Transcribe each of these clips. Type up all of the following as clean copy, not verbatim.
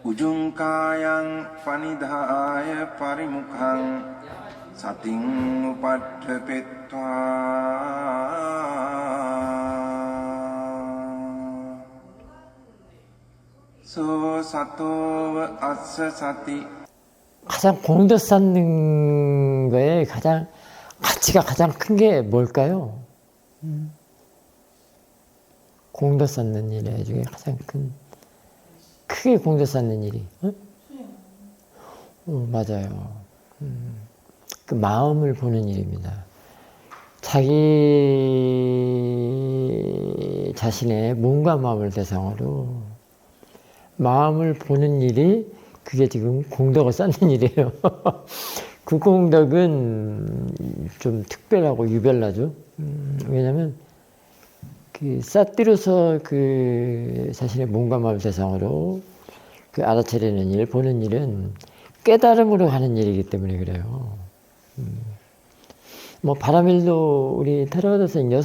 උජුංකායං පනිදාය පරිමුඛං සතින් උපට්ඨපෙත්වා 소 사토ව අස්ස සති. 가장 공덕 쌓는 거에 가치가 가장 큰 게 뭘까요? 공덕 쌓는 일 중에 가장 크게 공덕 쌓는 일이. 맞아요. 그 마음을 보는 일입니다. 자기 자신의 몸과 마음을 대상으로 마음을 보는 일이 그게 지금 공덕을 쌓는 일이에요. 그 공덕은 좀 특별하고 유별나죠. 왜냐하면 그 사띠로서 그 자신의 몸과 마음을 대상으로 그 알아차리는 일, 보는 일은 깨달음으로 하는 일이기 때문에 그래요. 뭐 바람일도 우리 테라와다서는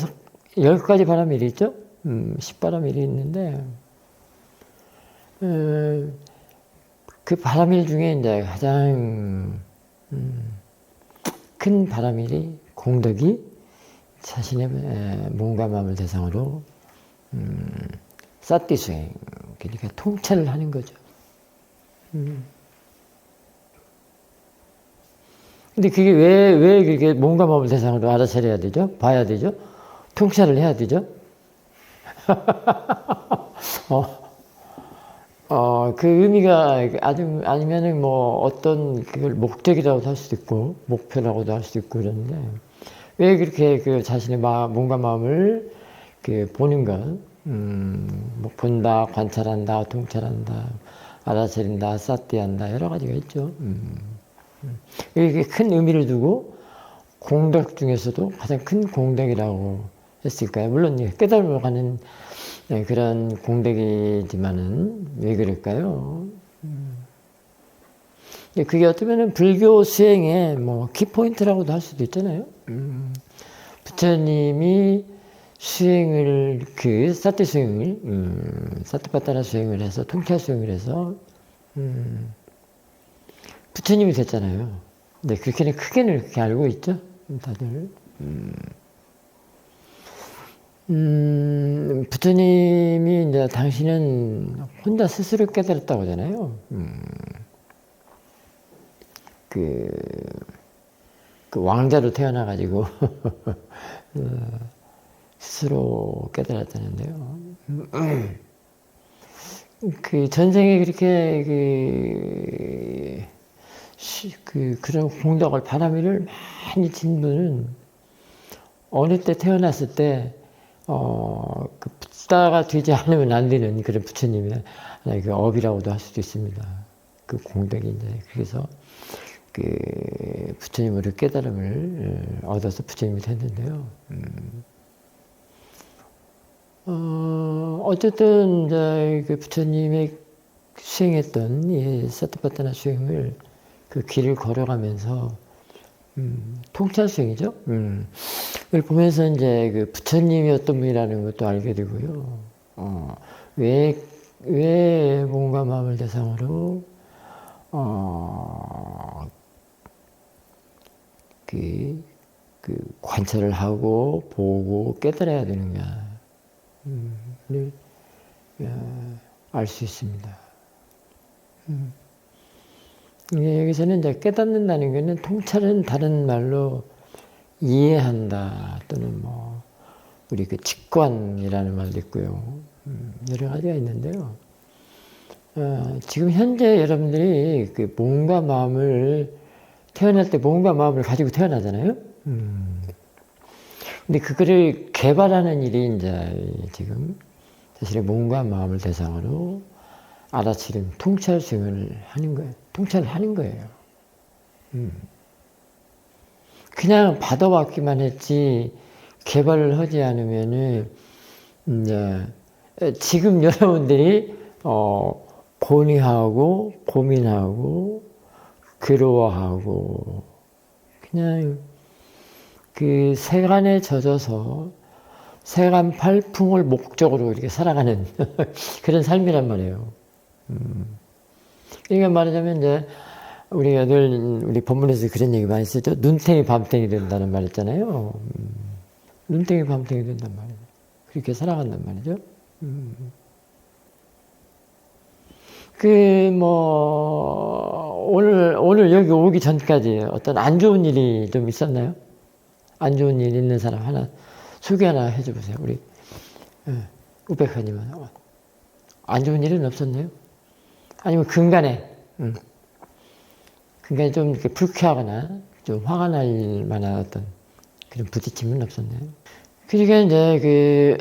10가지 바람일이 있죠. 10바람일이 있는데 그 바람일 중에 이제 가장 큰 바람일이 공덕이 자신의 몸과 마음을 대상으로 사띠 수행, 그러니까 통찰을 하는 거죠. 근데 그게 왜 그렇게 몸과 마음을 대상으로 알아차려야 되죠? 봐야 되죠? 통찰을 해야 되죠? 그 의미가 아니면은 뭐 어떤 그걸 목적이라고도 할 수도 있고, 목표라고도 할 수도 있고 그런데, 왜 그렇게 그 자신의 몸과 마음을 그 보는 것, 뭐 본다, 관찰한다, 통찰한다, 알아차린다, 사띠한다, 여러 가지가 있죠. 이게 큰 의미를 두고 공덕 중에서도 가장 큰 공덕이라고 했을까요? 물론 깨달음을 가는 그런 공덕이지만은 왜 그럴까요? 그게 어쩌면은 불교 수행의 뭐 키포인트라고도 할 수도 있잖아요. 부처님이 수행을 사티 수행을 사티파타나 수행을 해서 통찰 수행을 해서 부처님이 됐잖아요. 네, 그렇게는 크게는 그렇게 알고 있죠, 다들. 부처님이 이제 당신은 혼자 스스로 깨달았다고 하잖아요. 그 왕자로 태어나가지고 스스로 깨달았다는데요. 그 전생에 그렇게 그런 공덕을 바람일을 많이 진 분은 어느 때 태어났을 때 그 붓다가 되지 않으면 안 되는 그런 부처님의 그 업이라고도 할 수도 있습니다. 그 공덕이 이제 그래서 그 부처님으로 깨달음을 얻어서 부처님이 됐는데요. 어쨌든 이제 그 부처님의 수행했던 이 사티파타나 수행을 그 길을 걸어가면서 통찰 수행이죠. 그걸 보면서 이제 그 부처님이 어떤 분이라는 것도 알게 되고요. 왜 몸과 마음을 대상으로 그 관찰을 하고 보고 깨달아야 되는가를 알 수 있습니다. 여기서는 이제 깨닫는다는 것은 통찰은 다른 말로 이해한다 또는 뭐 우리 그 직관이라는 말도 있고요. 여러 가지가 있는데요. 지금 현재 여러분들이 그 몸과 마음을 태어날 때 몸과 마음을 가지고 태어나잖아요. 근데 그거를 개발하는 일이 이제 지금 자신의 몸과 마음을 대상으로 알아차림, 통찰 수행을 하는 거예요. 통찰을 하는 거예요. 그냥 받아왔기만 했지 개발을 하지 않으면은 이제 지금 여러분들이 고뇌하고 고민하고 괴로워하고 그냥 그 세간에 젖어서 세간 팔풍을 목적으로 이렇게 살아가는 그런 삶이란 말이에요. 그러니까 말하자면 이제 우리가 늘 우리 본문에서 그런 얘기 많이 쓰죠. 눈탱이 밤탱이 된다는 말 있잖아요. 눈탱이 밤탱이 된단 말이죠. 그렇게 살아간단 말이죠. 오늘 여기 오기 전까지 어떤 안 좋은 일이 좀 있었나요? 안 좋은 일 있는 사람 하나 소개 하나 해줘 보세요. 우리 우백하님은 안 좋은 일은 없었나요? 아니면 근간에 좀 이렇게 불쾌하거나 좀 화가 날 만한 어떤 그런 부딪힘은 없었나요? 그러니까 이제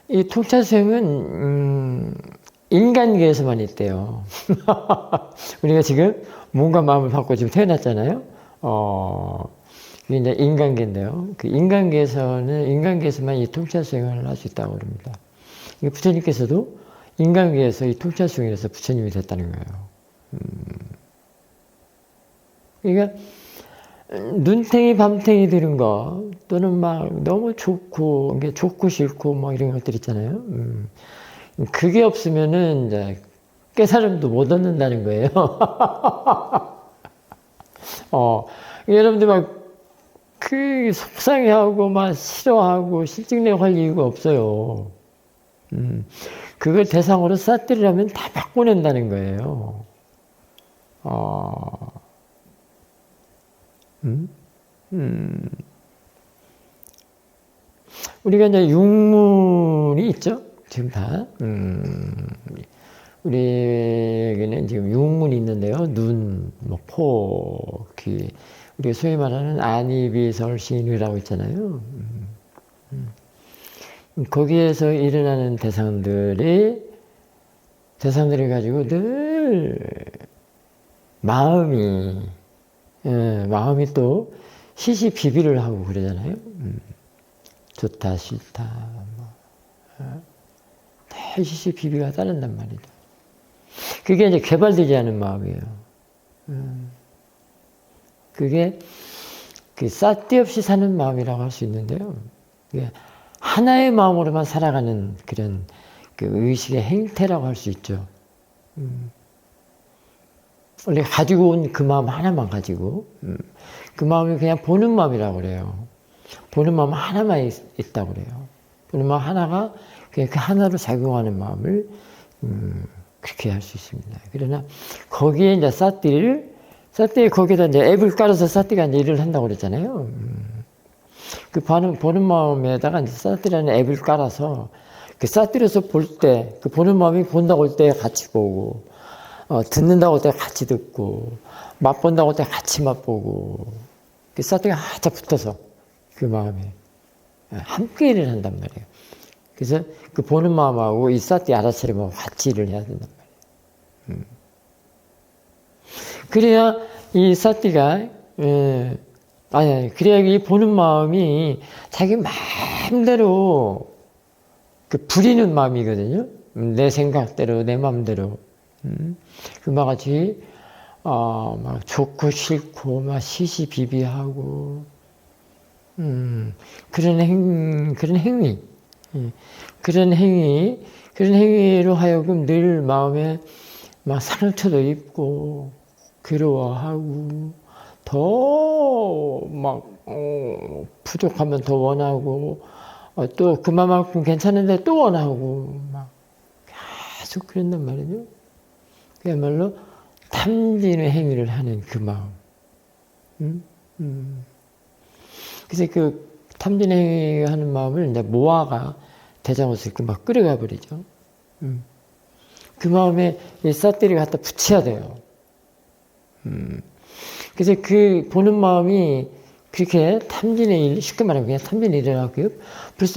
이 통찰수행은 인간계에서만 있대요. 우리가 지금 몸과 마음을 받고 지금 태어났잖아요. 이게 이제 인간계인데요. 그 인간계에서만 이 통찰수행을 할 수 있다고 그럽니다. 부처님께서도 인간계에서 이 통찰수행에서 부처님이 됐다는 거예요. 그러니까 눈탱이 밤탱이 들은 거 또는 막 너무 좋고 싫고 막 이런 것들 있잖아요. 그게 없으면은 이제 깨달음도 못 얻는다는 거예요. 여러분들 막 속상해하고 막 싫어하고 실증내할 이유가 없어요. 그걸 대상으로 싹들이라면 다 바꿔낸다는 거예요. 우리가 이제 육문이 있죠? 지금 다. 우리에게는 지금 육문이 있는데요. 눈, 코, 귀. 우리가 소위 말하는 안이비설신이라고 있잖아요. 거기에서 일어나는 대상들을 가지고 늘 마음이 또 시시비비를 하고 그러잖아요. 좋다 싫다 다 시시비비가 따른단 말이죠. 그게 이제 개발되지 않은 마음이에요. 그게 쌀데없이 사는 마음이라고 할 수 있는데요. 하나의 마음으로만 살아가는 그런 의식의 행태라고 할 수 있죠. 원래 가지고 온 그 마음 하나만 가지고 그 마음이 그냥 보는 마음이라고 그래요. 보는 마음 하나만 있다고 그래요. 보는 마음 하나가 그냥 그 하나로 작용하는 마음을 그렇게 할 수 있습니다. 그러나 거기에 이제 쌀띠 거기다 이제 앱을 깔아서 쌀띠가 이제 일을 한다고 그랬잖아요. 그 보는 마음에다가 이제 쌀띠라는 앱을 깔아서 그 쌀띠로서 볼 때, 그 보는 마음이 본다고 할 때 같이 보고, 듣는다고 할 때 같이 듣고, 맛본다고 할 때 같이 맛보고, 그 쌀띠가 활짝 붙어서 그 마음에 함께 일을 한단 말이에요. 그래서 그 보는 마음하고 이 쌀띠 알아차림하고 같이 일을 해야 된단 말이에요. 그래야 이 쌀띠가 그래야 이 보는 마음이 자기 마음대로 부리는 마음이거든요. 내 생각대로, 내 마음대로. 그와 같이, 막 좋고 싫고, 막 시시비비하고, 그런 행위로 하여금 늘 마음에 막 상처도 입고, 괴로워하고, 더 막 부족하면 더 원하고 또 그만큼 괜찮은데 또 원하고 막 계속 그런단 말이죠. 그야말로 탐지는 행위를 하는 그 마음. 그래서 그 탐지는 행위하는 마음을 이제 모아가 대장으로서 이렇게 막 끌어가 버리죠. 그 마음에 이 쌀띠를 갖다 붙여야 돼요. 그래서 그 보는 마음이 그렇게 탐진의 일, 쉽게 말하면 그냥 탐진의 일어나고요.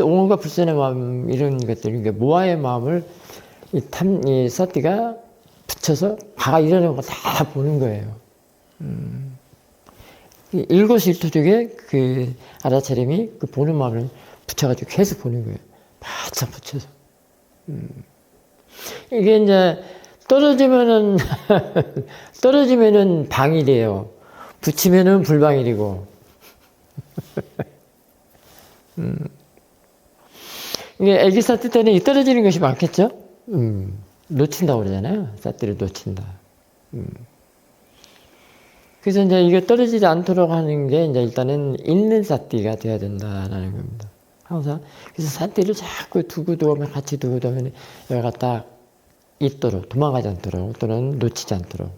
온갖 불선의 마음, 이런 것들, 그러니까 모아의 마음을 이 쌀띠가 붙여서 가가 일어나는 거 다 보는 거예요. 일거수일투족에 그 알아차림이 그 보는 마음을 붙여가지고 계속 보는 거예요. 바짝 붙여서. 이게 이제 떨어지면은 방일이에요. 붙이면은 불방일이고. 이게 애기 쌀 때는 떨어지는 것이 많겠죠? 놓친다고 그러잖아요. 사띠를 놓친다. 그래서 이제 이게 떨어지지 않도록 하는 게 이제 일단은 있는 사띠가 돼야 된다라는 겁니다. 항상. 그래서 사띠를 자꾸 두고 두면 같이 두고 두면 여기가 딱 있도록, 도망가지 않도록, 또는 놓치지 않도록.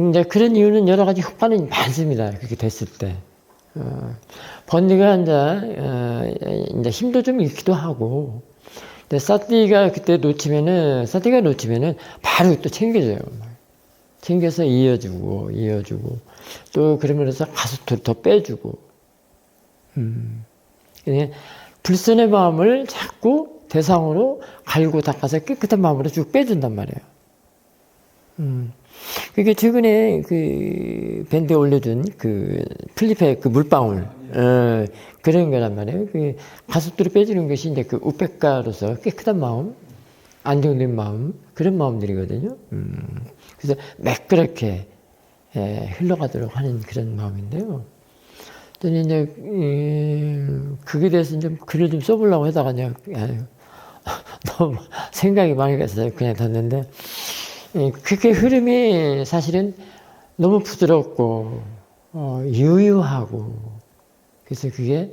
이제 그런 이유는 여러 가지 효과는 많습니다. 그렇게 됐을 때. 번뇌가 이제 힘도 좀 있기도 하고, 근데 사띠가 그때 사띠가 놓치면은 바로 또 챙겨줘요. 챙겨서 이어주고, 또 그러면서 가속도를 더 빼주고. 불선의 마음을 자꾸 대상으로 갈고 닦아서 깨끗한 마음으로 쭉 빼준단 말이에요. 그게 최근에 그 밴드에 올려준 그 플립의 그 물방울, 그런 거란 말이에요. 그 가속도를 빼주는 것이 이제 그 우백가로서 깨끗한 마음, 안정된 마음, 그런 마음들이거든요. 그래서 매끄럽게 흘러가도록 하는 그런 마음인데요. 저는 이제, 그게 대해서 좀 글을 좀 써보려고 하다가 그냥, 너무 생각이 많이 가서 그냥 뒀는데, 그게 흐름이 사실은 너무 부드럽고, 유유하고, 그래서 그게,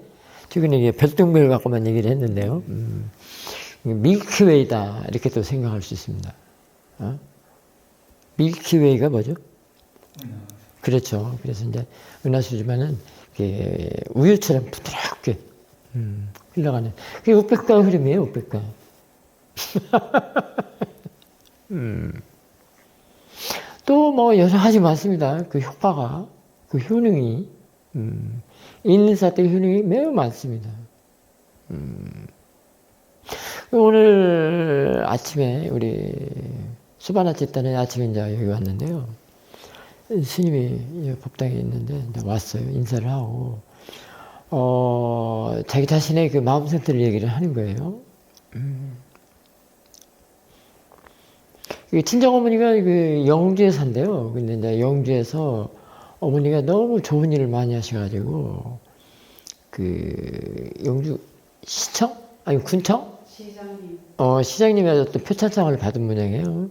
최근에 이게 별똥별 갖고만 얘기를 했는데요. 밀키웨이다, 이렇게 또 생각할 수 있습니다. 밀키웨이가 뭐죠? 그렇죠. 그래서 이제 은하수지만은 우유처럼 부드럽게 흘러가는 그게 우백가 흐름이에요. 우백가. 또 뭐 여러 가지 많습니다. 그 효과가, 그 효능이, 있는 사태의 효능이 매우 많습니다. 오늘 아침에 우리 수바나 집단에 아침에 이제 여기 왔는데요. 스님이 법당에 있는데 이제 왔어요. 인사를 하고, 자기 자신의 그 마음 상태를 얘기를 하는 거예요. 친정 어머니가 그 영주에 산대요. 근데 이제 영주에서 어머니가 너무 좋은 일을 많이 하셔가지고, 그 영주 시청? 아니 군청? 시장님. 시장님의 어떤 표창장을 받은 모양이에요.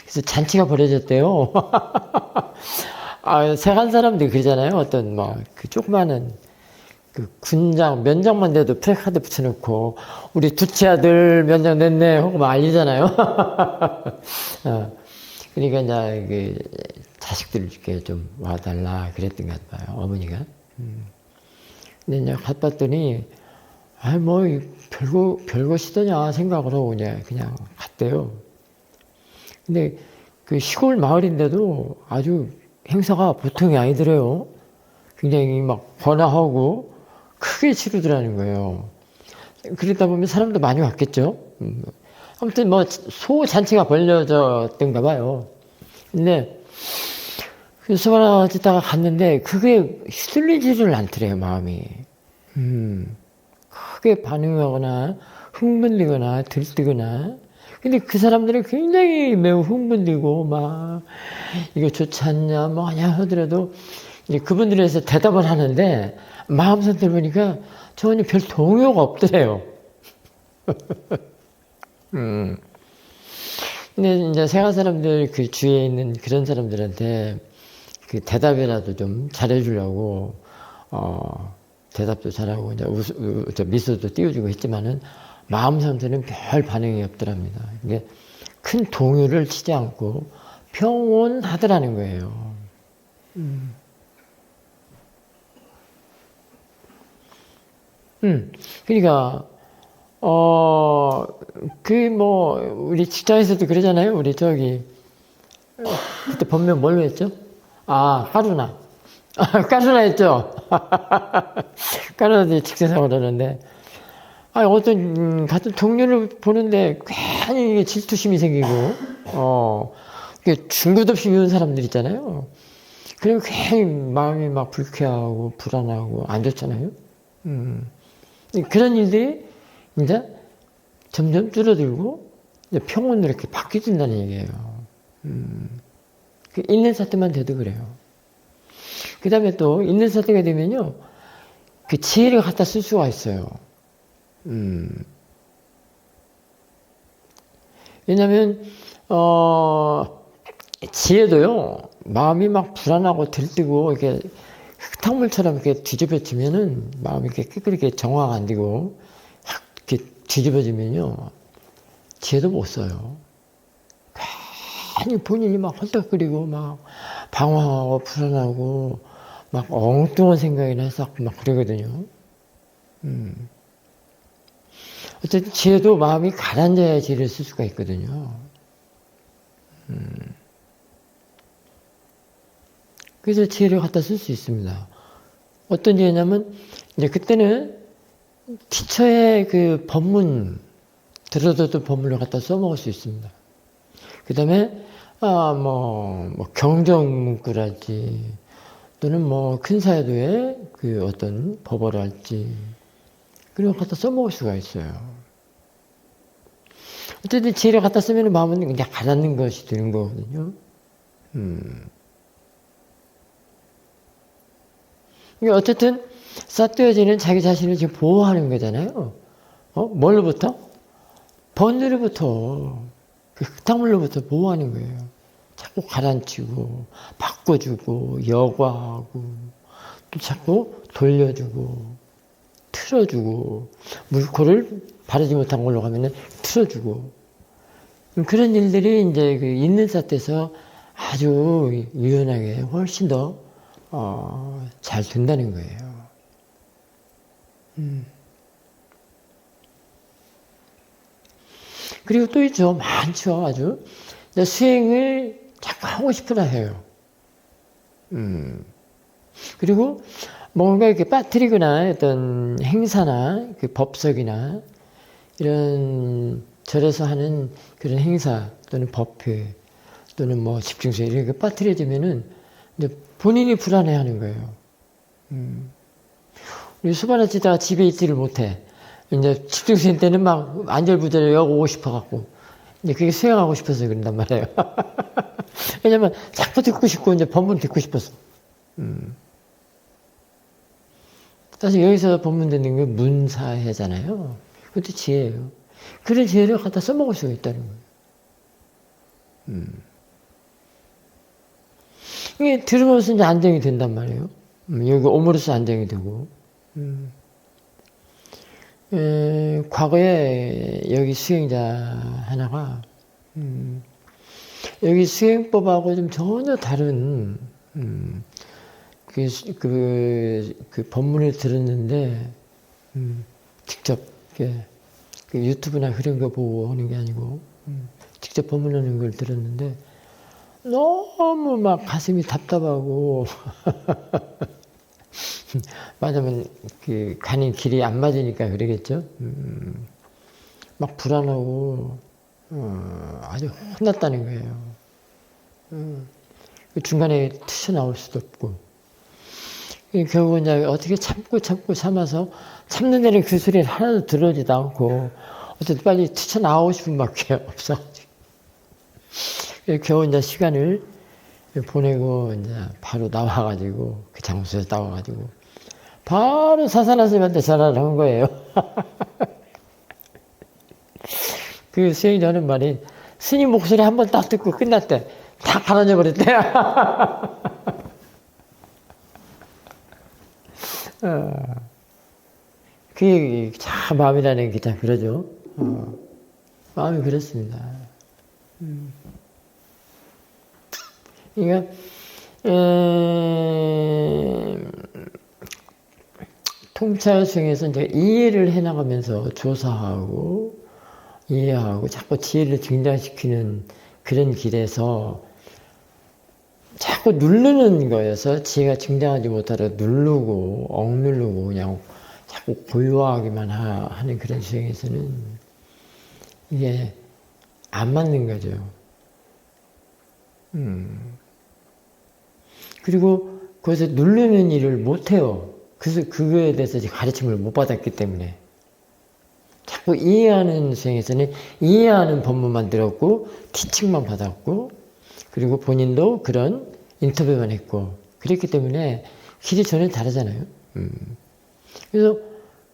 그래서 잔치가 벌어졌대요. 세간 사람들이 그러잖아요. 어떤 그 조그마한 그 군장, 면장만 돼도 프레카드 붙여놓고 우리 둘째 아들 면장 냈네 하고 막 알리잖아요. 그러니까 이제 그 자식들 이렇게 좀 와달라 그랬던 것 같아요. 어머니가. 근데 이제 갔봤더니 별것이더냐 생각을 하고 그냥 갔대요. 근데 그 시골 마을인데도 아주 행사가 보통이 아니더래요. 굉장히 막 번화하고 크게 치르더라는 거예요. 그러다 보면 사람도 많이 왔겠죠. 아무튼 소잔치가 벌려졌던가 봐요. 근데 그 수바나 짓다가 갔는데 그게 휘둘리지를 않더래요, 마음이. 크게 반응하거나 흥분되거나 들뜨거나. 근데 그 사람들은 굉장히 매우 흥분되고 이거 좋지 않냐 뭐냐 하더라도 이제 그분들에서 대답을 하는데 마음 상태를 보니까 전혀 별 동요가 없더래요. 근데 이제 세간 사람들 그 주위에 있는 그런 사람들한테 그 대답이라도 좀 잘해주려고 대답도 잘하고 이제 미소도 띄워주고 했지만은 마음 상태는 별 반응이 없더랍니다. 이게 큰 동요를 치지 않고 평온하더라는 거예요. 그러니까 우리 직장에서도 그러잖아요. 우리 그때 본명 뭘로 했죠? 까루나. 까루나 했죠? 까루나도 직장생활 하는데, 같은 동료를 보는데 괜히 질투심이 생기고, 중급 없이 미운 사람들 있잖아요. 그리고 괜히 마음이 막 불쾌하고, 불안하고, 안 좋잖아요. 그런 일들이 이제 점점 줄어들고 이제 평온으로 이렇게 바뀌어진다는 얘기예요. 그 있는 사태만 돼도 그래요. 그 다음에 또 있는 사태가 되면요, 그 지혜를 갖다 쓸 수가 있어요. 왜냐면, 지혜도요, 마음이 막 불안하고 들뜨고, 이렇게 흙탕물처럼 이렇게 뒤집어지면은, 마음이 이렇게 깨끗하게 정화가 안 되고, 확 이렇게 뒤집어지면요, 지혜도 못 써요. 괜히 본인이 막 헐떡거리고, 막 방황하고, 불안하고, 막 엉뚱한 생각이나 해서 막 그러거든요. 어쨌든 지혜도 마음이 가라앉아야 지혜를 쓸 수가 있거든요. 그래서 지혜를 갖다 쓸 수 있습니다. 어떤 지혜냐면, 이제 그때는 티처의 그 법문, 들어도 법문을 갖다 써먹을 수 있습니다. 그 다음에, 경정 문구랄지, 또는 큰 사회도의 그 어떤 법어랄지, 그런 걸 갖다 써먹을 수가 있어요. 어쨌든 지혜를 갖다 쓰면 마음은 그냥 가라앉는 것이 되는 거거든요. 어쨌든 사또여지는 자기 자신을 지금 보호하는 거잖아요. 뭘로부터? 번뇌로부터, 그 흙탕물로부터 보호하는 거예요. 자꾸 가라앉히고, 바꿔주고, 여과하고, 또 자꾸 돌려주고, 틀어주고, 물꼬를 바르지 못한 걸로 가면은 틀어주고. 그런 일들이 이제 그 있는 사태에서 아주 유연하게 훨씬 더, 잘 된다는 거예요. 그리고 또 있죠. 많죠. 아주. 수행을 자꾸 하고 싶으나 해요. 그리고 뭔가 이렇게 빠뜨리거나 어떤 행사나 그 법석이나 이런 절에서 하는 그런 행사 또는 법회 또는 집중수행 이렇게 빠뜨려지면은 이제 본인이 불안해하는 거예요. 우리 수바나 치다가 집에 있지를 못해. 이제 집중수행 때는 막 안절부절 여기 오고 싶어갖고 이제 그게 수행하고 싶어서 그런단 말이에요. 왜냐면 자꾸 듣고 싶고 이제 법문 듣고 싶어서. 사실 여기서 법문 듣는 게 문사해잖아요. 그것도 지혜예요. 그런 지혜를 갖다 써먹을 수가 있다는 거예요. 이게 들으면서 이제 안정이 된단 말이에요. 여기 오므로서 안정이 되고. 과거에 여기 수행자 하나가 여기 수행법하고 좀 전혀 다른 그 법문을 들었는데 직접 그 유튜브나 그런 거 보고 하는 게 아니고 직접 법문하는 걸 들었는데 너무 막 가슴이 답답하고 맞으면 그 가는 길이 안 맞으니까 그러겠죠. 막 불안하고 아주 혼났다는 거예요. 중간에 튀어나올 수도 없고 결국 이제 어떻게 참고 참아서 참는 데는 그 소리를 하나도 들어오지도 않고 어쨌든 빨리 튀쳐나오고 싶은 밖에 없어가지고 겨우 이제 시간을 보내고 이제 바로 나와가지고 그 장소에서 나와가지고 바로 사사나 스님한테 전화를 한 거예요. 그 수행자 하는 말이 스님 목소리 한 번 딱 듣고 끝났대. 다 가라져 버렸대. 그게 참 마음이라는 게 참 그러죠. 마음이 그렇습니다. 그러니까 통찰 중에서 이제 이해를 해나가면서 조사하고 이해하고 자꾸 지혜를 증장시키는 그런 길에서 자꾸 누르는 거여서 지혜가 증장하지 못하도록 누르고 억누르고 그냥 자꾸 고요하기만 하는 그런 수행에서는 이게 안 맞는 거죠. 그리고 거기서 누르는 일을 못해요. 그래서 그거에 대해서 가르침을 못 받았기 때문에. 자꾸 이해하는 수행에서는 이해하는 법문만 들었고, 티칭만 받았고, 그리고 본인도 그런 인터뷰만 했고, 그랬기 때문에 길이 전혀 다르잖아요. 그래서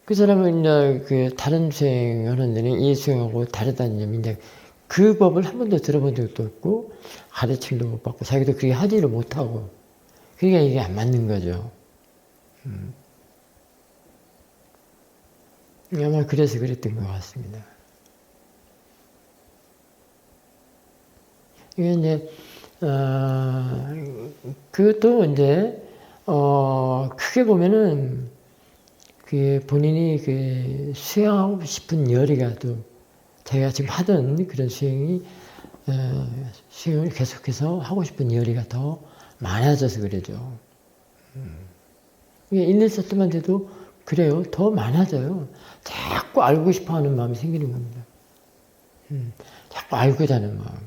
그 사람은 이제 그 다른 수행하는 데는 이 수행하고 다르다는 점이 이제 그 법을 한 번도 들어본 적도 없고 가르침도 못 받고 자기도 그렇게 하지를 못하고 그러니까 이게 안 맞는 거죠. 아마 그래서 그랬던 것 같습니다. 이게 이제 그것도 이제 크게 보면은 그 본인이 그 수행하고 싶은 열의가 또 자기가 지금 하던 그런 수행을 계속해서 하고 싶은 열의가 더 많아져서 그러죠. 이게 1, 2세트만 돼도 그래요. 더 많아져요. 자꾸 알고 싶어 하는 마음이 생기는 겁니다. 자꾸 알고자 하는 마음.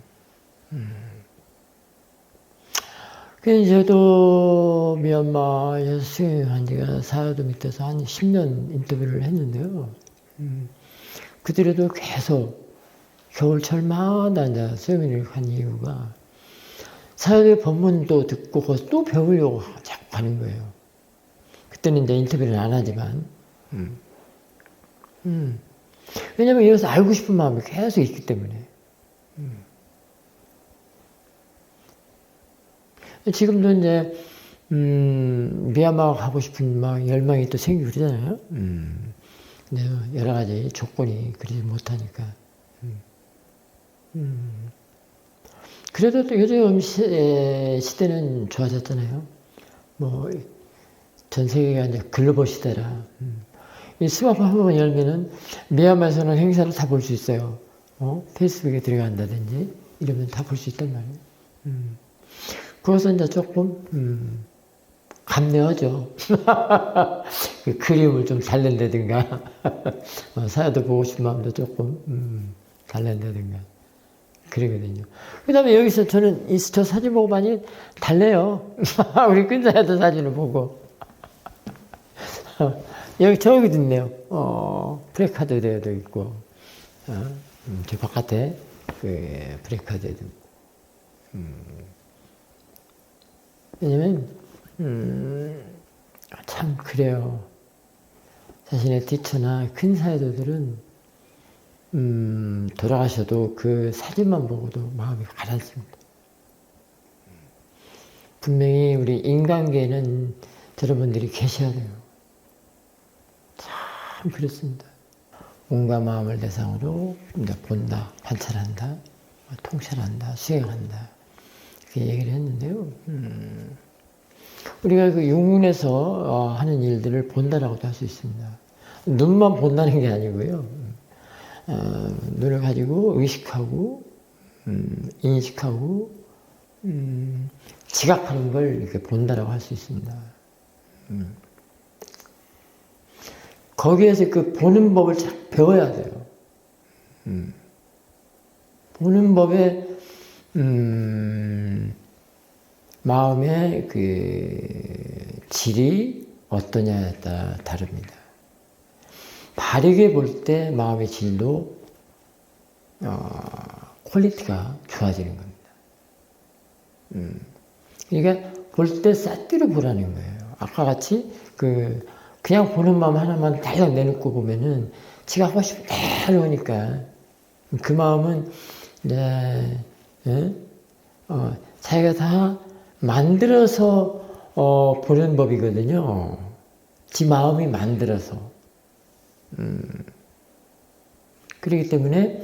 그래서 저도 미얀마에서 수행한 지가 사여도 밑에서 한 10년 인터뷰를 했는데요. 그들에도 계속 겨울철마다 이제 세미나를 간 이유가 사여도의 법문도 듣고 거기서 또 배우려고 자꾸 가는 거예요. 그때는 이제 인터뷰를 안 하지만. 왜냐면 여기서 알고 싶은 마음이 계속 있기 때문에. 지금도 이제 미얀마 가고 싶은 막 열망이 또 생기고 그러잖아요. 근데 여러 가지 조건이 그러지 못하니까. 그래도 또 요즘 시대는 좋아졌잖아요. 뭐 전 세계가 이제 글로벌 시대라. 이 스마트폰 한 번만 열면은 미얀마에서는 행사를 다 볼 수 있어요. 페이스북에 들어간다든지 이러면 다 볼 수 있단 말이에요. 그것은 이제 조금 감내하죠. 그 그림을 좀 달랜다든가 사야도 보고 싶은 마음도 조금 달랜다든가 그러거든요. 그 다음에 여기서 저는 저 사진 보고 많이 달래요. 우리 근사야도 사진을 보고 여기 저기도 있네요. 프레카드 대회도 있고 저 바깥에 그 프레카드 대회도 있고 왜냐면 참 그래요. 자신의 티처나 큰 사회도들은 돌아가셔도 그 사진만 보고도 마음이 가라앉습니다. 분명히 우리 인간계에는 저런 분들이 계셔야 돼요. 참 그렇습니다. 몸과 마음을 대상으로 이제 본다, 관찰한다, 통찰한다, 수행한다 이렇게 얘기를 했는데요. 우리가 그 육문에서 하는 일들을 본다라고도 할 수 있습니다. 눈만 본다는 게 아니고요. 눈을 가지고 의식하고 인식하고 지각하는 걸 이렇게 본다라고 할 수 있습니다. 거기에서 그 보는 법을 잘 배워야 돼요. 보는 법에 마음의 그 질이 어떠냐에 따라 다릅니다. 바르게 볼 때 마음의 질도 퀄리티가 좋아지는 겁니다. 그러니까 볼 때 싹뒤로 보라는 거예요. 아까 같이 그냥 보는 마음 하나만 달력 내놓고 보면은 지가 하고 싶다 하니까 그 마음은 이제 자기가 다 만들어서 보는 법이거든요. 지 마음이 만들어서. 그렇기 때문에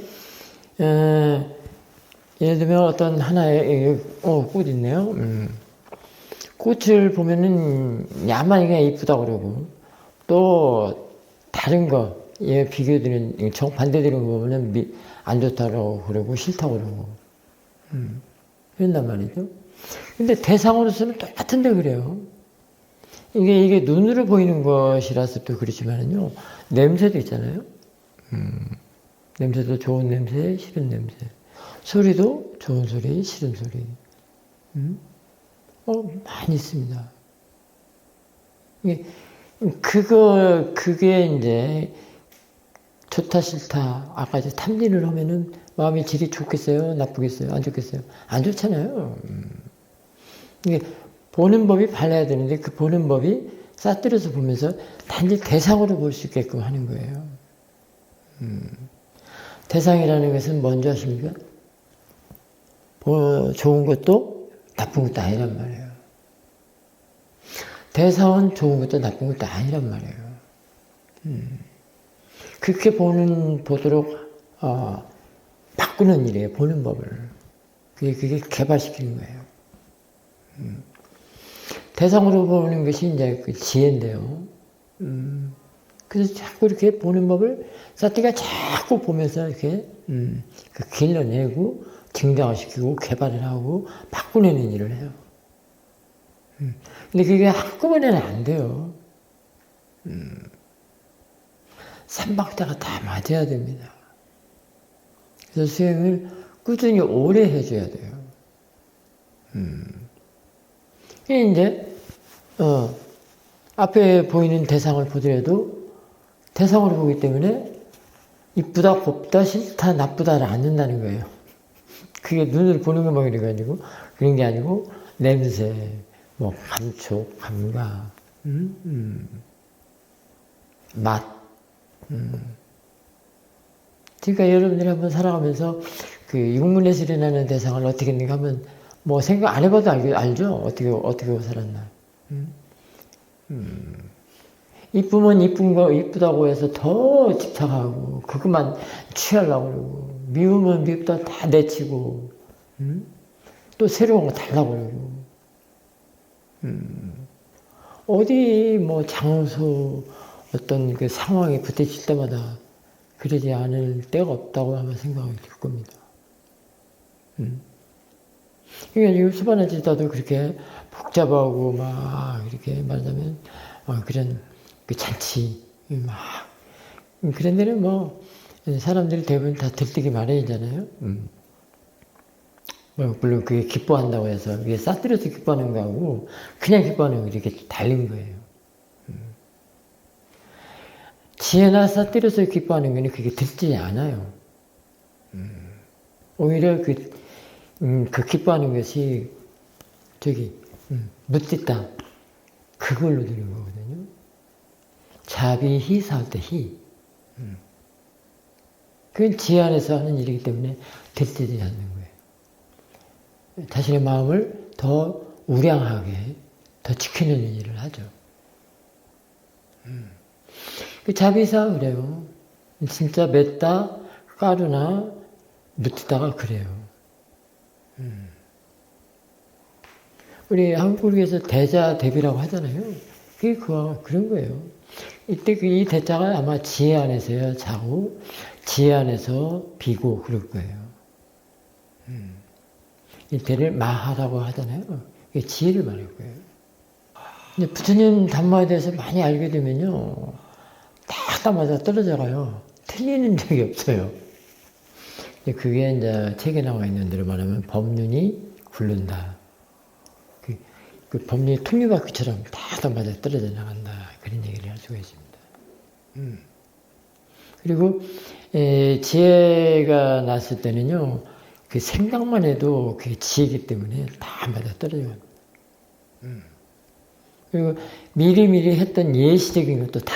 예를 들면 어떤 하나의 꽃 있네요. 꽃을 보면은 야만이가 이쁘다고 그러고 또 다른 거 비교되는 정반대되는 거 보면은 안 좋다고 그러고 싫다고 그러고 그런단 말이죠. 근데 대상으로서는 똑같은데 그래요. 이게 눈으로 보이는 것이라서 또 그렇지만은요, 냄새도 있잖아요. 냄새도 좋은 냄새, 싫은 냄새. 소리도 좋은 소리, 싫은 소리. 많이 있습니다. 그게 이제 좋다, 싫다. 아까 이제 탐진을 하면은 마음의 질이 좋겠어요? 나쁘겠어요? 안 좋겠어요? 안 좋잖아요. 이게 보는 법이 발라야 되는데 그 보는 법이 싸뜨려서 보면서 단지 대상으로 볼 수 있게끔 하는 거예요. 대상이라는 것은 뭔지 아십니까? 좋은 것도 나쁜 것도 아니란 말이에요. 대상은 좋은 것도 나쁜 것도 아니란 말이에요. 그렇게 보도록 바꾸는 일이에요. 보는 법을. 그게 개발시키는 거예요. 대상으로 보는 것이 이제 그 지혜인데요. 그래서 자꾸 이렇게 보는 법을 사티가 자꾸 보면서 이렇게 그 길러내고 증강시키고 개발을 하고 바꾸내는 일을 해요. 근데 그게 한꺼번에는 안 돼요. 삼박자가 다 맞아야 됩니다. 그래서 수행을 꾸준히 오래 해줘야 돼요. 이게 이제 앞에 보이는 대상을 보더라도 대상으로 보기 때문에 이쁘다, 곱다, 싫다, 나쁘다를 안 는다는 거예요. 그게 눈으로 보는 것만 그런 게 아니고 냄새, 뭐 감촉, 감각, 맛. 그러니까 여러분들이 한번 살아가면서 그 육문에서 일어나는 대상을 어떻게 했는가 하면 뭐 생각 안 해봐도 알죠? 어떻게 살았나. 이쁘면 이쁘다고 해서 더 집착하고 그것만 취하려고 그러고 미우면 미흡다 다 내치고 또 새로운 거 달라고 그러고 어디 뭐 장소 어떤 그 상황에 부딪힐 때마다 그러지 않을 때가 없다고 아마 생각이 들 겁니다. 그러니까 지금 수반해지다도 그렇게 복잡하고 막 이렇게 말하자면 그런 그 잔치 막 그런 데는 뭐 사람들이 대부분 다 들뜨기 마련이잖아요. 물론 그게 기뻐한다고 해서 이게 싸뜨려서 기뻐하는 거하고 그냥 기뻐하는 거 이렇게 다른 거예요. 지혜나 싸뜨려서 기뻐하는 거는 그게 들지 않아요. 오히려 그 기뻐하는 것이 묻짓다 그걸로 드는 거거든요. 자비히 사할 때 히. 그건 지혜 안에서 하는 일이기 때문에 들뜨지 않는 거예요. 자신의 마음을 더 우량하게 더 지키는 일을 하죠. 그 자비사 그래요. 진짜 맺다, 까르나, 묻다가 그래요. 우리 한국에서 대자 대비라고 하잖아요. 그게 그런 거예요. 이때 이 대자가 아마 지혜 안에서야 자고, 지혜 안에서 비고 그럴 거예요. 이 대를 마하라고 하잖아요. 이게 지혜를 말할 거예요. 근데 부처님 담마에 대해서 많이 알게 되면요. 딱 맞아 떨어져 가요. 틀리는 적이 없어요. 그게 이제 책에 나와 있는 대로 말하면 법륜이 굴른다. 그 법륜이 톱니바퀴처럼 딱 맞아 떨어져 나간다. 그런 얘기를 할 수가 있습니다. 그리고 지혜가 났을 때는요. 그 생각만 해도 그게 지혜이기 때문에 다 맞아 떨어져요. 그리고 미리미리 했던 예시적인 것도 다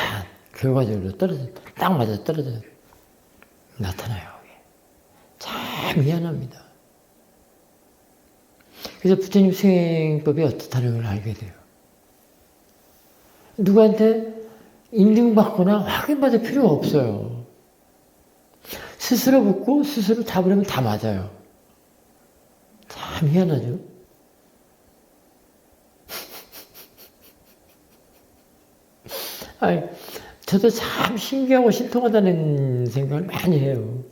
결과적으로 딱 맞아 떨어져 나타나요. 참 미안합니다. 그래서 부처님 수행법이 어떻다는 걸 알게 돼요. 누구한테 인증받거나 확인받을 필요가 없어요. 스스로 붙고 스스로 잡으려면 다 맞아요. 참 희한하죠. 아니, 저도 참 신기하고 신통하다는 생각을 많이 해요.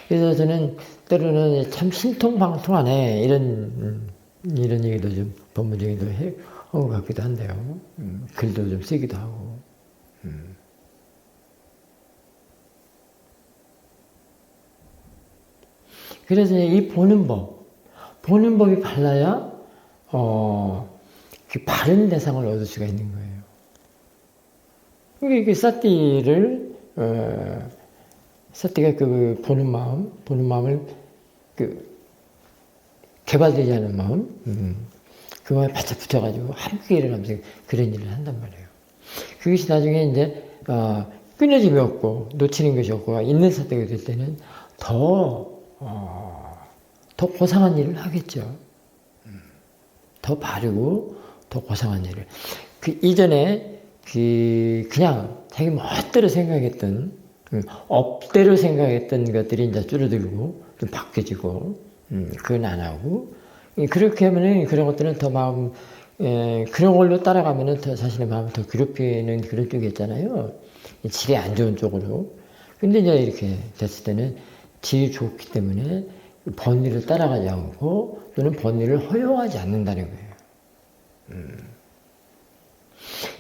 그래서 저는 때로는 참 신통방통하네 이런 얘기도 좀 법문적이도 한 것 같기도 한데요. 글도 좀 쓰기도 하고. 그래서 이 보는 법이 발라야 그 바른 대상을 얻을 수가 있는 거예요. 그러니까 사띠가 그 보는 마음을 그 개발되지 않은 마음, 그 마음에 바짝 붙여가지고 함께 일어나면서 그런 일을 한단 말이에요. 그것이 나중에 이제 끊어짐이 없고 놓치는 것이 없고 있는 사띠가 될 때는 더 더 고상한 일을 하겠죠. 더 바르고 더 고상한 일을. 그 이전에 그냥 자기 멋대로 생각했던 업대로 생각했던 것들이 이제 줄어들고 좀 바뀌어지고 그건 안 하고 그렇게 하면은 그런 것들은 더 마음 그런 걸로 따라가면은 더 자신의 마음을 더 괴롭히는 그런 쪽이 있잖아요. 질이 안 좋은 쪽으로. 근데 이제 이렇게 됐을 때는 질이 좋기 때문에 번뇌를 따라가지 않고 또는 번뇌를 허용하지 않는다는 거예요.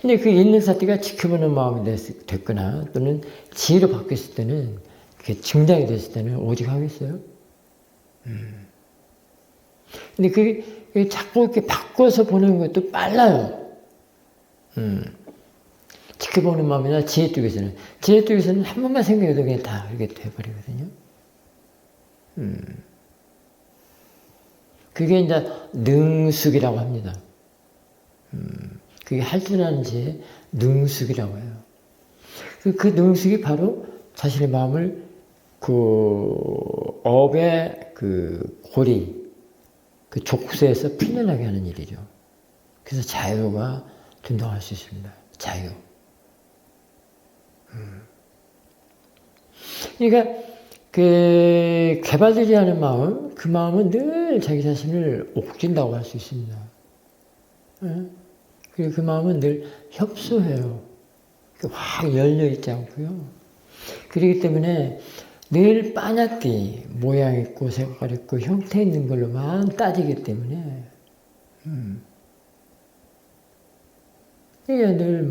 근데 그 있는 사태가 지켜보는 마음이 됐거나 또는 지혜로 바뀌었을 때는 그게 증장이 됐을 때는 오직 하겠어요? 근데 그게 자꾸 이렇게 바꿔서 보는 것도 빨라요. 지켜보는 마음이나 지혜 쪽에서는. 지혜 쪽에서는 한 번만 생각해도 그냥 다 이렇게 돼버리거든요. 그게 이제 능숙이라고 합니다. 그게 할줄아는 지혜, 능숙이라고 해요. 그 능숙이 바로 자신의 마음을 그 업의 그 고리, 그 족쇄에서 풀려나게 하는 일이죠. 그래서 자유가 둔동할 수 있습니다. 자유. 그러니까 그 개발되지 않은 마음, 그 마음은 늘 자기 자신을 옥죄인다고 할 수 있습니다. 그리고 그 마음은 늘 협소해요. 확 열려있지 않고요. 그렇기 때문에 늘 빠옇게 모양 있고 색깔 있고 형태 있는 걸로만 따지기 때문에 이게 늘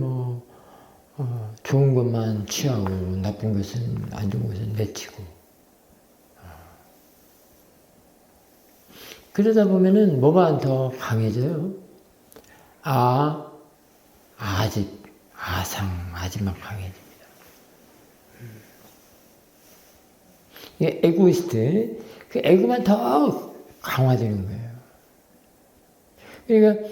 좋은 것만 취하고 나쁜 것은 안 좋은 것은 내치고 그러다 보면은 뭐만 더 강해져요? 아집, 아집만 강해집니다. 이게 에고이스트, 그 에고만 더 강화되는 거예요. 그러니까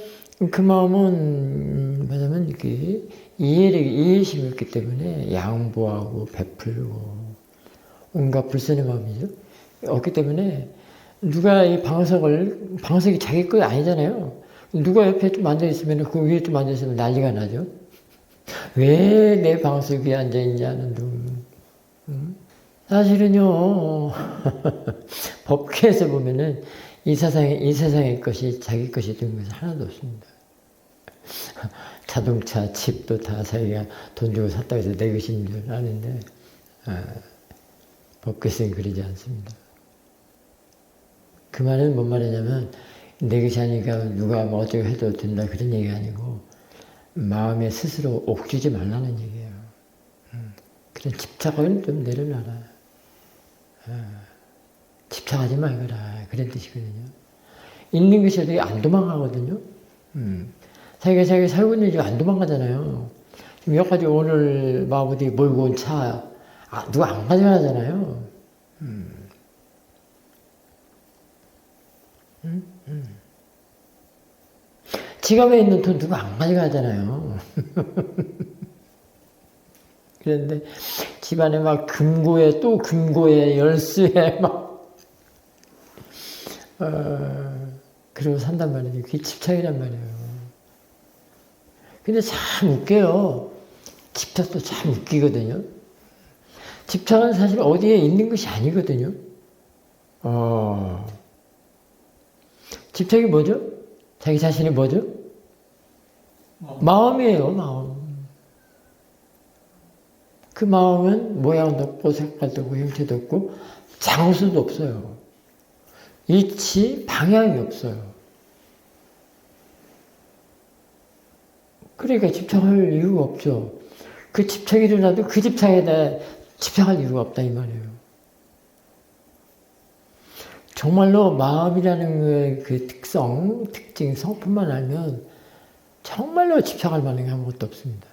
그 마음은 뭐냐면 이렇게 이해심이 있기 때문에 양보하고 베풀고 온갖 불선의 마음이죠. 없기 때문에 누가 이 방석이 자기 거 아니잖아요. 누가 옆에 좀 앉아있으면 그 위에 좀 앉아있으면 난리가 나죠. 왜 내 방석에 앉아있냐는 둥. 사실은요, 법계에서 보면은 이 세상의 것이 자기 것이 된 것은 하나도 없습니다. 자동차, 집도 다 자기가 돈 주고 샀다고 해서 내 것인 줄 아는데, 법계에서는 그러지 않습니다. 그 말은 뭔 말이냐면, 내 것이 아니니까 누가 뭐 어쩌고 해도 된다 그런 얘기가 아니고, 마음에 스스로 옥주지 말라는 얘기예요. 그런 집착을 좀 내려놔라. 집착하지 말거라. 그런 뜻이거든요. 있는 것이 어떻게 안 도망가거든요. 자기가 살고 있는 집 안 도망가잖아요. 지금 여기까지 오늘 마부디 몰고 온 차, 누가 안 가져가잖아요. 지갑에 있는 돈 누가 안 가져가잖아요. 그런데 집안에 막 금고에 또 금고에 열쇠에 막 그러고 산단 말이에요. 그게 집착이란 말이에요. 근데 참 웃겨요. 집착도 참 웃기거든요. 집착은 사실 어디에 있는 것이 아니거든요. 집착이 뭐죠? 자기 자신이 뭐죠? 마음이에요, 마음. 그 마음은 모양도 없고 색깔도 없고 형태도 없고 장수도 없어요. 위치, 방향이 없어요. 그러니까 집착할 이유가 없죠. 그 집착이 일어나도 그 집착에 대해 집착할 이유가 없다 이 말이에요. 정말로 마음이라는 그 특징, 성품만 알면 정말로 집착할 만한 게 아무것도 없습니다.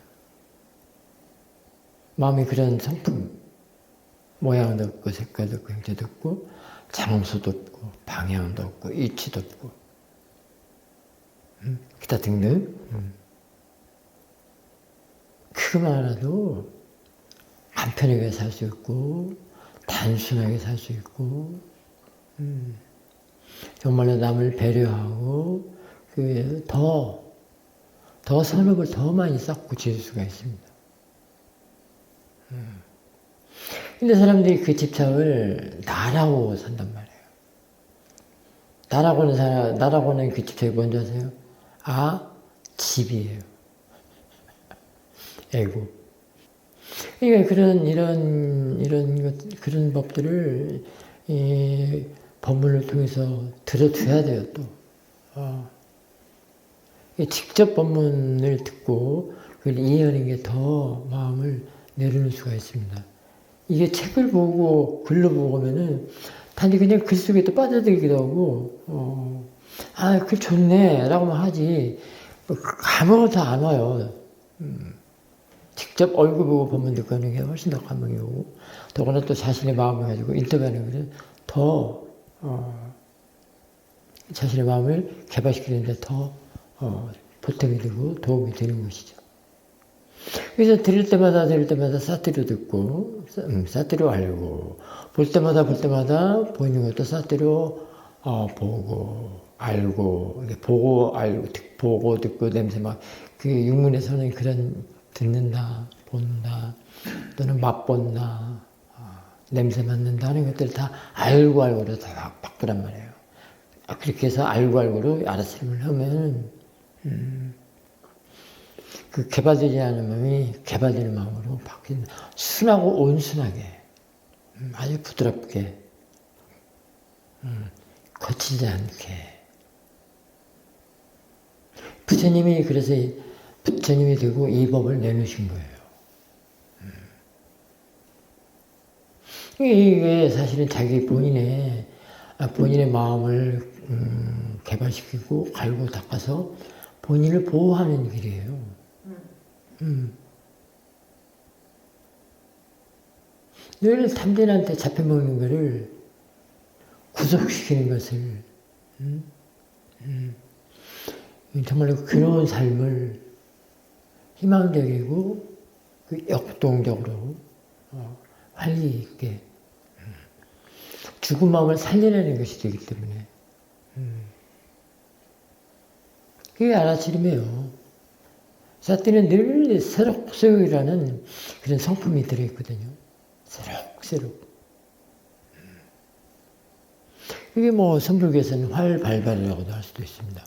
마음이 그런 성품, 모양도 없고 색깔도 없고 형태도 없고 장수도 없고 방향도 없고 이치도 없고 기타 등등 그것만 알아도 간편하게 살 수 있고 단순하게 살 수 있고 정말로 남을 배려하고 더 선업을 더 많이 쌓고 지을 수가 있습니다. 근데 사람들이 그 집착을 나라고 산단 말이에요. 나라고는 그 집착이 뭔지 아세요? 집이에요. 에고. 그러니까 그런 법들을 이 법문을 통해서 들어줘야 돼요, 또. 직접 법문을 듣고 그걸 이해하는 게 더 마음을 내려놓을 수가 있습니다. 이게 책을 보고 글로 보면은 단지 그냥 글 속에 또 빠져들기도 하고, 글 좋네 라고만 하지 아무것도 안 와요. 직접 얼굴 보고 법문 듣고 하는 게 훨씬 더 감명이 오고, 더구나 또 자신의 마음을 가지고 인터뷰하는 것은 더 자신의 마음을 개발시키는데 더 보탬이 되고 도움이 되는 것이죠. 그래서 들을 때마다 사티로 듣고, 사티로 알고, 볼 때마다 보이는 것도 사티로 보고, 알고, 보고, 알고, 보고, 듣고, 냄새 그 육문에서는 그런 듣는다, 본다, 또는 맛본다, 냄새 맡는다 하는 것들을 다 알고로 다 바꾸란 말이에요. 그렇게 해서 알고로 알아차림을 하면, 그 개발되지 않은 마음이 개발되는 마음으로 바뀐, 순하고 온순하게, 아주 부드럽게, 거치지 않게. 부처님이 그래서 부처님이 되고 이 법을 내놓으신 거예요. 이게 사실은 자기 본인의 마음을 개발시키고 갈고 닦아서 본인을 보호하는 길이에요. 늘 탐진한테 잡혀먹는 것을 구속시키는 것을, 정말로 그런 삶을 희망적이고 역동적으로 활기 있게 죽은 마음을 살려내는 것이 되기 때문에 그게 알아차림이에요. 사티는 늘 새록새록이라는 그런 성품이 들어있거든요. 새록새록. 이게 선불교에서는 활발발이라고도 할 수도 있습니다.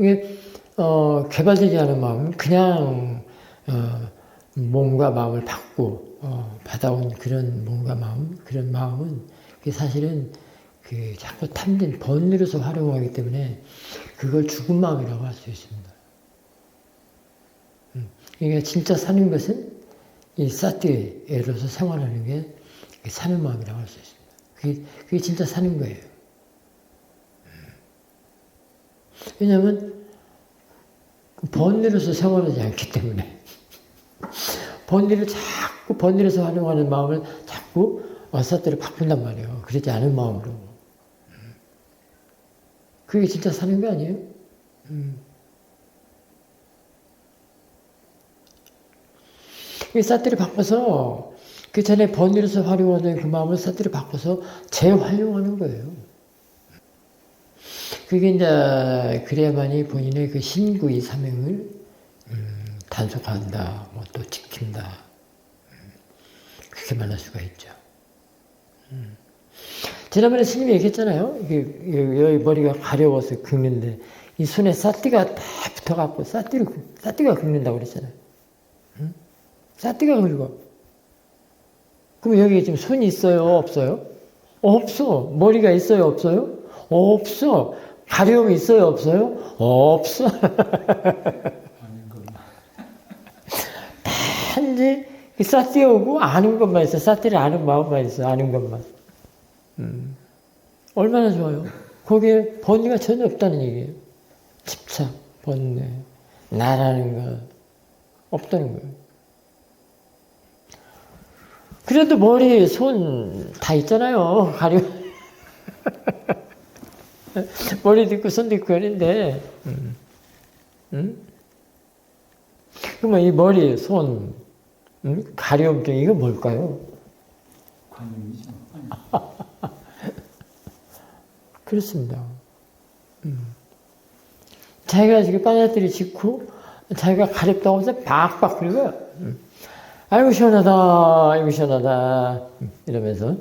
이게 개발되지 않은 마음은 그냥 몸과 마음을 받아온 그런 몸과 마음, 그런 마음은 사실은 자꾸 탐진, 번뇌로서 활용하기 때문에 그걸 죽은 마음이라고 할 수 있습니다. 그러니까 진짜 사는 것은 이 사티에로서 생활하는 게 사는 마음이라고 할 수 있습니다. 그게 진짜 사는 거예요. 왜냐하면 번뇌로서 생활하지 않기 때문에 번뇌로서 활용하는 마음을 자꾸 사티로 바꾼단 말이에요. 그러지 않은 마음으로. 그게 진짜 사는 거 아니에요? 이 사티를 바꿔서 그 전에 번뇌로서 활용하던 그 마음을 사티로 바꿔서 재활용하는 거예요. 그게 이제 그래야만이 본인의 그 신구의 사명을 단속한다, 또 지킨다, 그렇게 말할 수가 있죠. 지난번에 스님이 얘기했잖아요. 여기 머리가 가려워서 긁는데 이 손에 사띠가 다 붙어갖고 사띠가 긁는다고 그랬잖아요. 사띠가 긁어. 그럼 여기 지금 손이 있어요? 없어요? 없어. 머리가 있어요? 없어요? 없어. 가려움이 있어요? 없어요? 없어. 단지 사띠 오고 아는 것만 있어. 사띠를 아는 마음만 있어. 아는 것만. 얼마나 좋아요. 거기에 번뇌가 전혀 없다는 얘기예요. 집착, 번뇌, 나라는 것 없다는 거예요. 그래도 머리, 손 다 있잖아요. 머리도 있고 손도 있고 하는데 그러면 이 머리, 손, 가려움증 이거 뭘까요? 관념이죠. 그렇습니다. 자기가 지금 빠져들이 짓고 자기가 가렵다고 해서 박박 그리고요. 아이고 시원하다, 아이고 시원하다 이러면서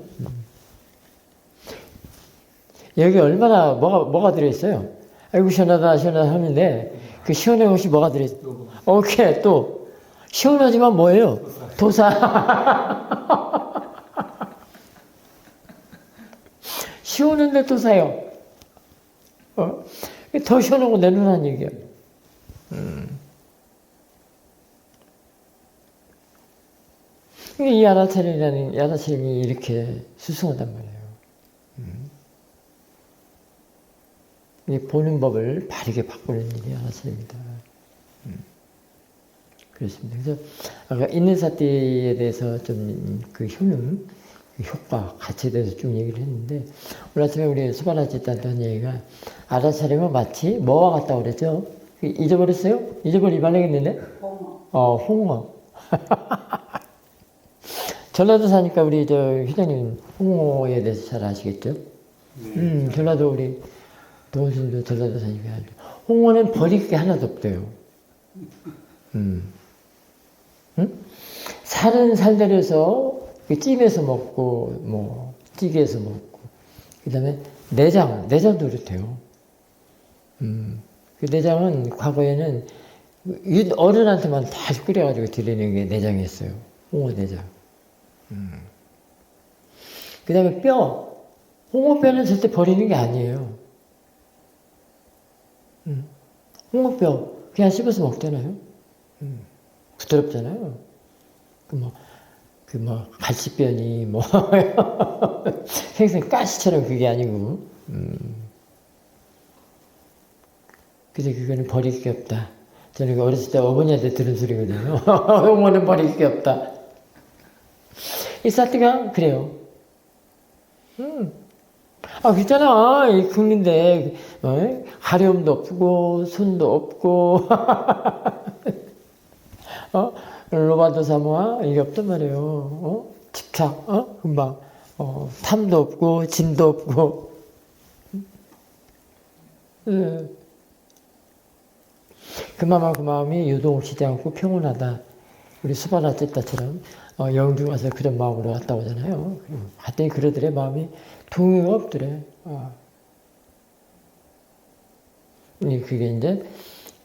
여기 얼마나 뭐가 들어있어요? 아이고 시원하다 시원하다 하는데 그 시원한 것이 뭐가 들어있어요? 오케이 또 시원하지만 뭐예요? 도사. 시원한데 도사요. 더 시원하고 내놓으라는 얘기야. 이 야다차림이 이렇게 수승하단 말이에요. 이 보는 법을 바르게 바꾸는 일이 야다차림입니다. 그렇습니다. 그래서 아까 있는 사띠에 대해서 좀 그 효능, 그 효과, 가치에 대해서 쭉 얘기를 했는데 오늘 아침에 우리 수바라지한테 한 얘기가 야다차림은 마치 뭐와 같다고 그랬죠? 잊어버렸어요? 잊어버리지 말라겠는데? 홍어. 홍어. 전라도 사니까 우리 저 회장님 홍어에 대해서 잘 아시겠죠? 전라도 우리 동원님도 전라도 사니까 홍어는 버릴 게 하나도 없대요. 살은 살대로서 찜해서 먹고 뭐 찌개해서 먹고 그다음에 내장도 그렇대요. 그 내장은 과거에는 어른한테만 다 끓여가지고 드리는 게 내장이었어요. 홍어 내장. 그 다음에 홍어뼈는 절대 버리는 게 아니에요. 홍어뼈 그냥 씹어서 먹잖아요. 부드럽잖아요. 갈치뼈니 생선 가시처럼 그게 아니고. 그래서 그거는 버릴 게 없다. 저는 어렸을 때 어머니한테 들은 소리거든요. 홍어는 버릴 게 없다. 이 사띠가 그래요. 그렇잖아. 긁는데 가려움도 없고 손도 없고 로바도 사모아 이게 없단 말이에요. 집착 금방 탐도 없고 진도 없고 그 마음이 유동치지 않고 평온하다. 우리 수바나 쨌다처럼 영주 가서 그런 마음으로 왔다 오잖아요. 갔더니 그러더래. 마음이 동요가 없더래. 그게 이제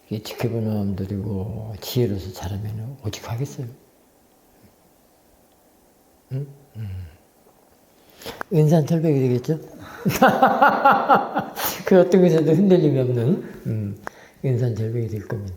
지켜보는 마음들이고 지혜로서 잘하면 오직 하겠어요. 은산철벽이 되겠죠? 그 어떤 것에도 흔들림이 없는 은산철벽이 될 겁니다.